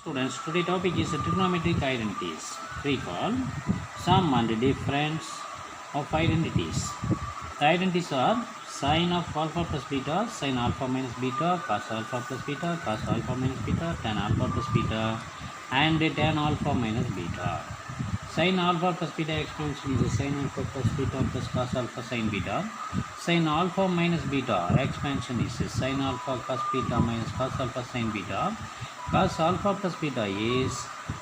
Students, today topic is trigonometric identities. Recall sum and difference of identities. The identities are sine of alpha plus beta, sine alpha minus beta, cos alpha plus beta, cos alpha minus beta, tan alpha plus beta, and tan alpha minus beta. Sin alpha plus beta expansion is sin alpha plus beta plus cos alpha sin beta. Sin alpha minus beta expansion is sin alpha cos beta minus cos alpha sin beta. Cos alpha plus beta is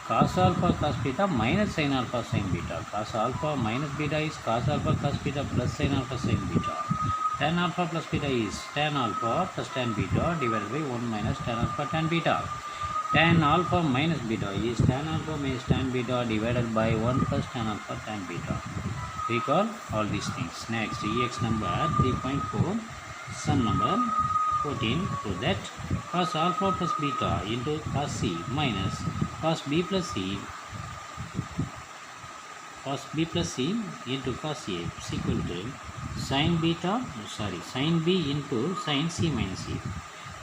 cos alpha cos beta minus sin alpha sin beta. Cos alpha minus beta is cos alpha cos beta plus sin alpha sin beta. Tan alpha plus beta is tan alpha plus tan beta divided by 1 minus tan alpha tan beta. Tan alpha minus beta is tan alpha minus tan beta divided by 1 plus tan alpha tan beta. Recall all these things. Next, Ex number 3.4, sum number 14, to that cos alpha plus beta into cos C minus cos B plus C into cos A is equal to sin B into sin C minus C.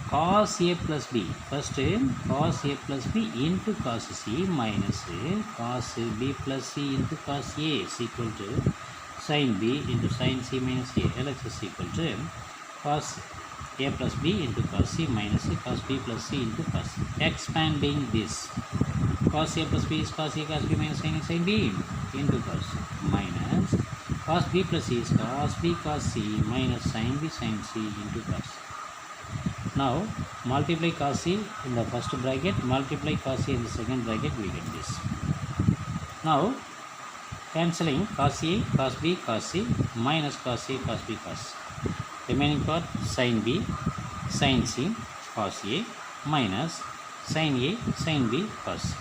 Cos A plus B, first cos A plus B into cos C minus cos B plus C into cos A is equal to sin B into sin C minus A. LHS is equal to cos A plus B into cos C minus cos B plus C into cos C. Expanding this, cos A plus B is cos A cos B minus sin A sin B into cos minus cos B plus C is cos B cos C minus sin B sin C into cos C. Now multiply cos C in the first bracket, multiply cos C in the second bracket, we get this. Now cancelling cos A, cos B, cos C minus cos A, cos B, cos C. Remaining part sin B, sin C, cos A minus sin A, sin B, cos C.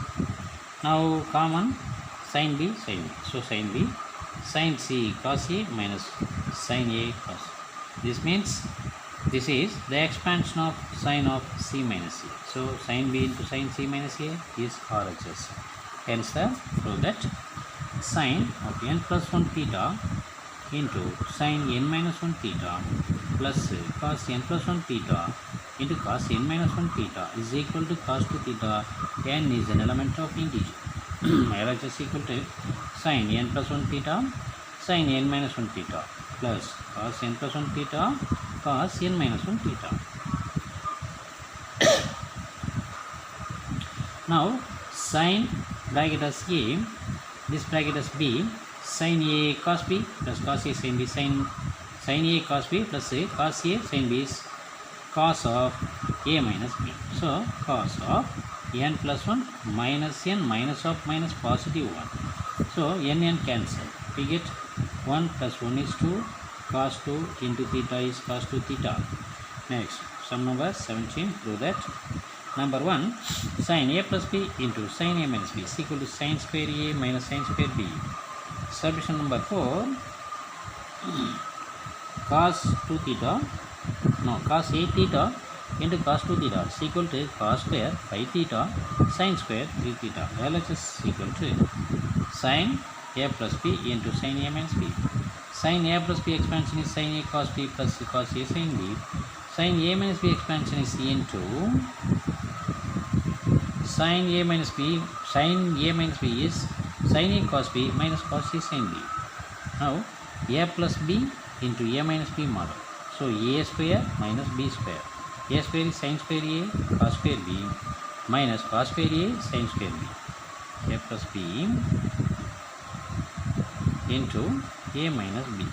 Now common sin B, sin B. So sin B, sin C, cos A minus sin A, cos C. This means this is the expansion of sin of C minus A. So sin B into sin C minus A is RHS. Hence the prove that sin of n plus 1 theta into sin n minus 1 theta plus cos n plus 1 theta into cos n minus 1 theta is equal to cos 2 theta. N is an element of integer. LHS is equal to sin n plus 1 theta sin n minus 1 theta plus cos n plus 1 theta cos n minus 1 theta. Now sin bracket as A, this bracket as B, sin A cos B plus cos A sin B, sin A cos B plus cos A sin B is cos of A minus B. So cos of n plus 1 minus n minus of minus positive 1. So n cancel. We get 1 plus 1 is 2. Cos 2 into theta is cos 2 theta. Next, sum number 17, prove that. Number 1, sin A plus B into sin A minus B is equal to sin square A minus sin square B. Solution number 4, cos 2 theta, cos A theta into cos 2 theta is equal to cos square 5 theta sin square 3 theta. LHS is equal to sin A plus B into sin A minus B. Sin A plus B expansion is sin A cos B plus cos A sin B. Sin A minus B expansion is into sin A minus B. Sin A minus B is sin A cos B minus cos A sin B. Now A plus B into A minus B model. So A square minus B square. A square is sin square A cos square B minus cos square A sin square B. A plus B into A minus B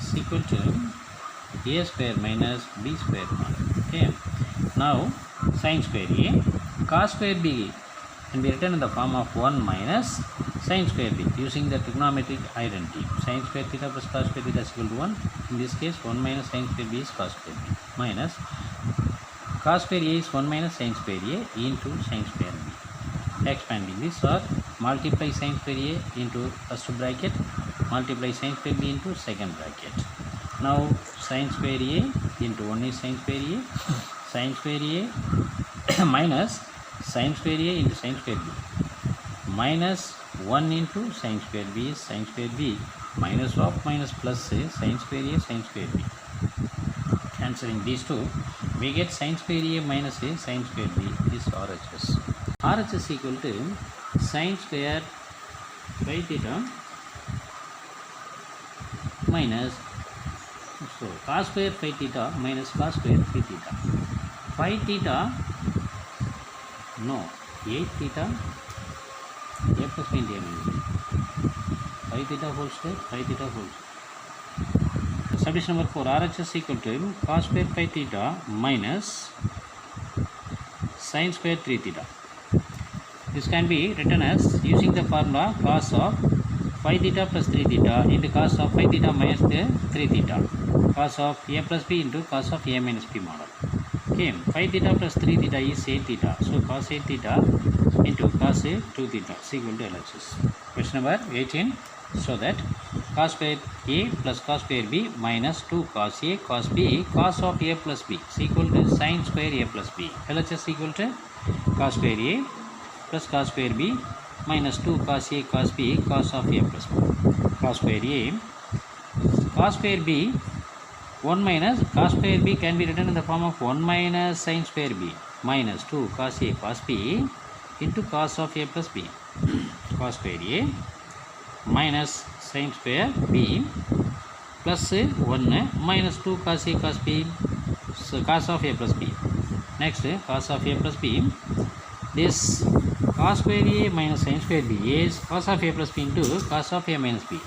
is equal to A square minus B square model. Okay. Now sin square A cos square B can be written in the form of 1 minus sin square B using the trigonometric identity. Sin square theta plus cos square theta is equal to 1. In this case 1 minus sin square B is cos square B minus cos square A is 1 minus sin square A into sin square B. Expanding this, or multiply sin square A into first bracket, multiply sin square B into second bracket. Now sin square A into 1 is sin square A, sin square A minus sin square A into sin square B minus 1 into sin square B is sin square B minus of minus plus sin square A sin square B. Cancelling these two, we get sin square A minus sin square B is RHS. RHS equal to sin square phi theta minus cos square phi theta minus cos square phi theta. Phi theta, no, 8 theta a plus b into a minus b. Phi theta whole square, phi theta whole square. Subdivision number 4, RHS equal to cos square phi theta minus sin square 3 theta. This can be written as using the formula cos of phi theta plus 3 theta into cos of phi theta minus 3 theta. Cos of a plus b into cos of a minus b model. Okay, phi theta plus 3 theta is 8 theta. So cos 8 theta into cos 2 theta is equal to LHS. Question number 18. So that cos square a plus cos square b minus 2 cos a cos b cos of a plus b is equal to sin square a plus b. LHS equal to cos square a plus cos square b minus 2 cos a cos b cos of a plus b. Cos square a, cos square b, 1 minus cos square b can be written in the form of 1 minus sin square b minus 2 cos a cos b into cos of a plus b. Cos square a minus sin square b plus 1 minus 2 cos a cos b, so cos of a plus b. Next, cos of a plus b, this cos square a minus sin square b is cos of a plus b into cos of a minus b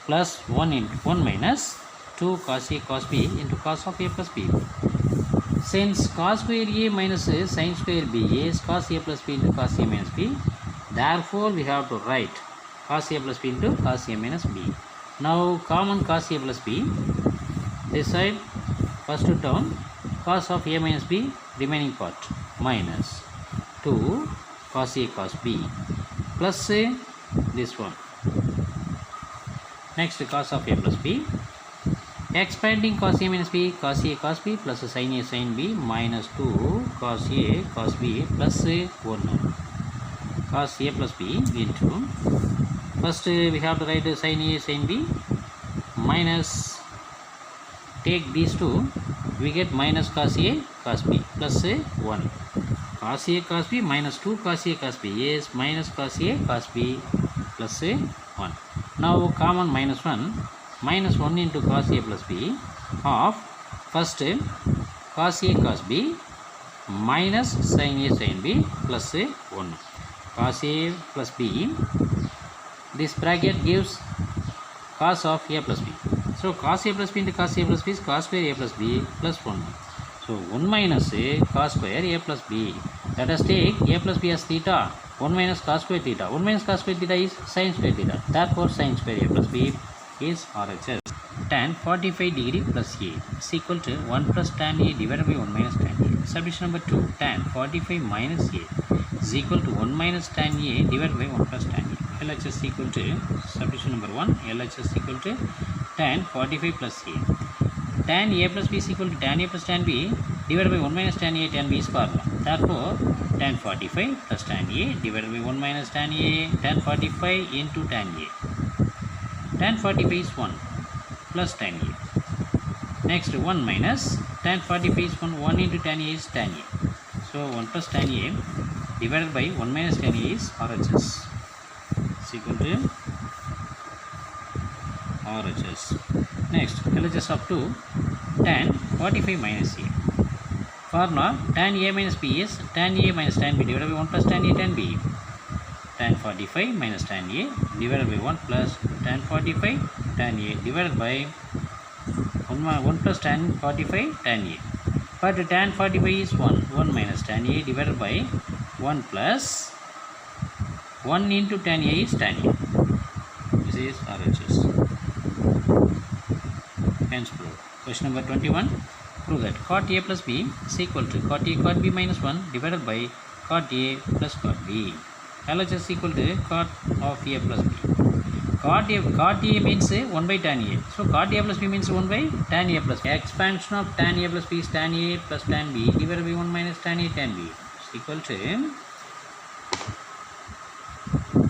plus 1 minus 2 cos a cos b into cos of a plus b. Since cos square a minus sin square b is cos a plus b into cos a minus b, therefore we have to write cos a plus b into cos a minus b. Now common cos a plus b, this side first term cos of a minus b remaining part minus 2 cos a cos b plus this one. Next, cos of a plus b, expanding cos a minus b cos a cos b plus sin a sin b minus 2 cos a cos b plus 1 cos a plus b into, first we have to write sin a sin b minus, take these two, we get minus cos a cos b plus 1. Cos a cos b minus 2 cos a cos b is minus cos a cos b plus 1. Now common minus 1, minus 1 into cos a plus b of first cos a cos b minus sin a sin b plus 1. Cos a plus b, this bracket gives cos of a plus b. So cos a plus b into cos a plus b is cos square a plus b plus 1. So 1 minus cos square a plus b. Let us take a plus b as theta. 1 minus cos square theta. 1 minus cos square theta is sin square theta. Therefore sin square a plus b is RHS. Tan 45 degree plus a is equal to 1 plus tan a divided by 1 minus tan a. Subdivision number 2. Tan 45 minus a is equal to 1 minus tan a divided by 1 plus tan a. LHS equal to, subdivision number 1, LHS equal to tan 45 plus a. Tan a plus b is equal to tan a plus tan b divided by 1 minus tan a tan b is formula. Therefore tan 45 plus tan a divided by 1 minus tan a, tan 45 into tan a. Tan 45 is 1 plus tan a. Next 1 minus tan 45 is 1 into tan a is tan a. So 1 plus tan a divided by 1 minus tan a is RHS. Is equal to RHS. Next, LHS up to tan 45 minus a. Formula tan a minus b is tan a minus tan b divided by 1 plus tan a tan b. Tan 45 minus tan a divided by 1 plus tan 45 tan a divided by 1 plus tan 45 tan a. But tan 45 is 1 minus tan a divided by 1 plus 1 into tan a is tan a. This is RHS. Hence proved. Question number 21. Prove that cot a plus b is equal to cot a cot b minus 1 divided by cot a plus cot b. LHS equal to cot of a plus b. Cot a means 1 by tan a. So cot a plus b means 1 by tan a plus b. Expansion of tan a plus b is tan a plus tan b divided by 1 minus tan a tan b is equal to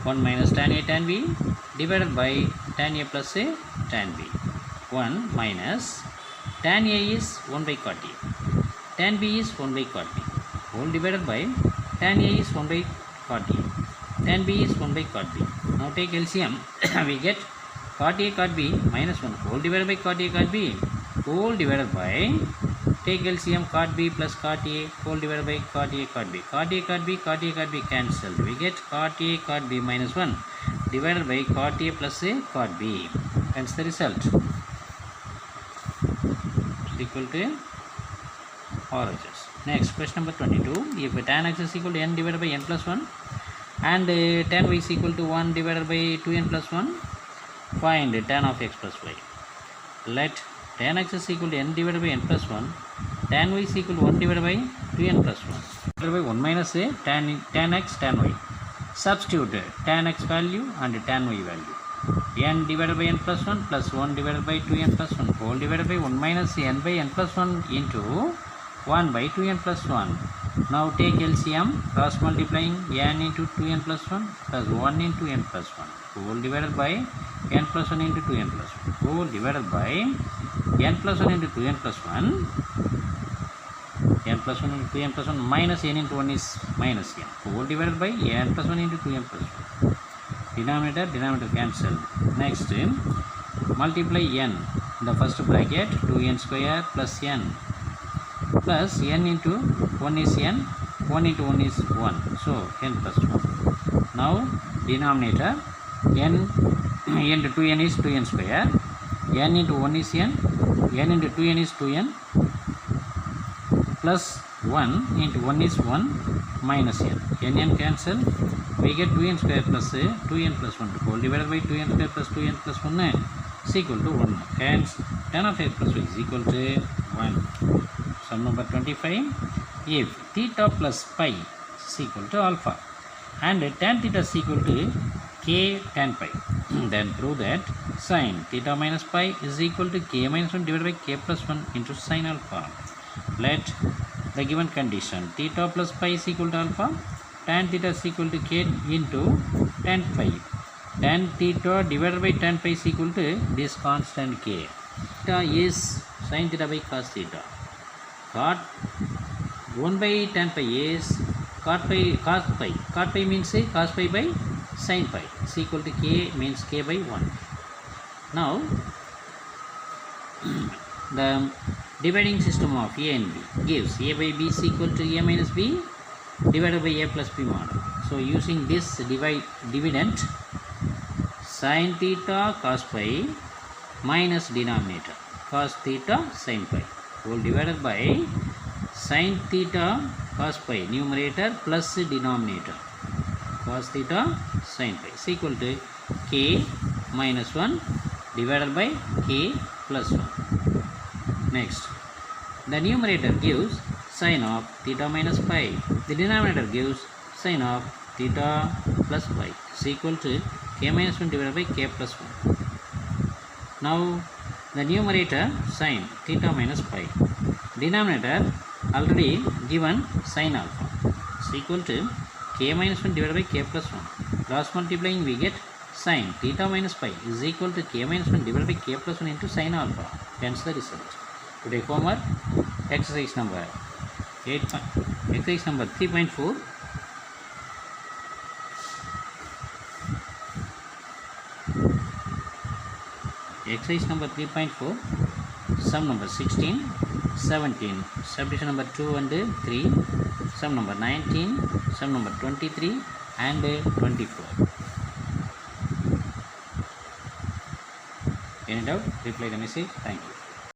1 minus tan a tan b divided by tan a plus tan b. 1 minus tan a is 1 by cot a, tan b is 1 by cot b, whole divided by tan A is 1 by cot A, tan B is 1 by cot B. Now take LCM. We get cot A cot B minus 1 whole divided by cot A cot B whole divided by, take LCM, cot B plus cot A whole divided by cot A cot B. Cot A cot B, cot A cot B cancelled. We get cot A cot B minus 1 divided by cot A plus A cot B. Hence the result is equal to RHS. Next, question number 22. If tan x is equal to n divided by n plus 1 and tan y is equal to 1 divided by 2n plus 1, find tan of x plus y. Let tan x is equal to n divided by n plus 1, tan y is equal to 1 divided by 2n plus 1 divided by 1 minus a tan x tan y. Substitute tan x value and tan y value. N divided by n plus 1 plus 1 divided by 2n plus 1 whole divided by 1 minus n by n plus 1 into 1 by 2n plus 1. Now take LCM, cross multiplying n into 2n plus 1 plus 1 into n plus 1 whole divided by n plus 1 into 2n plus 1 whole divided by n plus 1 into 2n plus 1, n plus 1 into 2n plus 1 minus n into 1 is minus n whole divided by n plus 1 into 2n plus 1. Denominator cancelled. Next, multiply n in the first bracket, 2n square plus n into 1 is n, 1 into 1 is 1, so n plus 1. Now denominator, n into 2n is 2n square, n into 1 is n into 2n is 2n, plus 1 into 1 is 1 minus n cancel. We get 2n square plus 2n plus 1 whole divided by 2n square plus 2n plus 1 is equal to 1. Hence tan of x plus y is equal to 1. Sum number 25. If theta plus pi is equal to alpha and tan theta is equal to k tan pi, then prove that sin theta minus pi is equal to k minus 1 divided by k plus 1 into sin alpha. Let the given condition theta plus pi is equal to alpha, tan theta is equal to k into tan pi. Tan theta divided by tan pi is equal to this constant k. Theta is sin theta by cos theta. Cot 1 by tan pi is cos pi. Cot pi means cos pi by sin pi is equal to k means k by 1. Now the dividing system of a and b gives a by b is equal to a minus b divided by a plus b model. So using this dividend, sin theta cos pi minus denominator cos theta sin pi whole divided by sin theta cos pi numerator plus denominator cos theta sin pi is equal to k minus 1 divided by k plus 1. Next, the numerator gives sin of theta minus pi. The denominator gives sin of theta plus pi is equal to k minus 1 divided by k plus 1. Now the numerator sin theta minus pi. Denominator already given sin alpha is equal to k minus 1 divided by k plus 1. Cross multiplying we get sin theta minus pi is equal to k minus 1 divided by k plus 1 into sin alpha. Hence the result. Today homework, exercise number 3.4. Exercise number 3.4, sum number 16, 17, subdivision number 2 and 3, sum number 19, sum number 23 and 24. Any doubt? Reply the message. Thank you.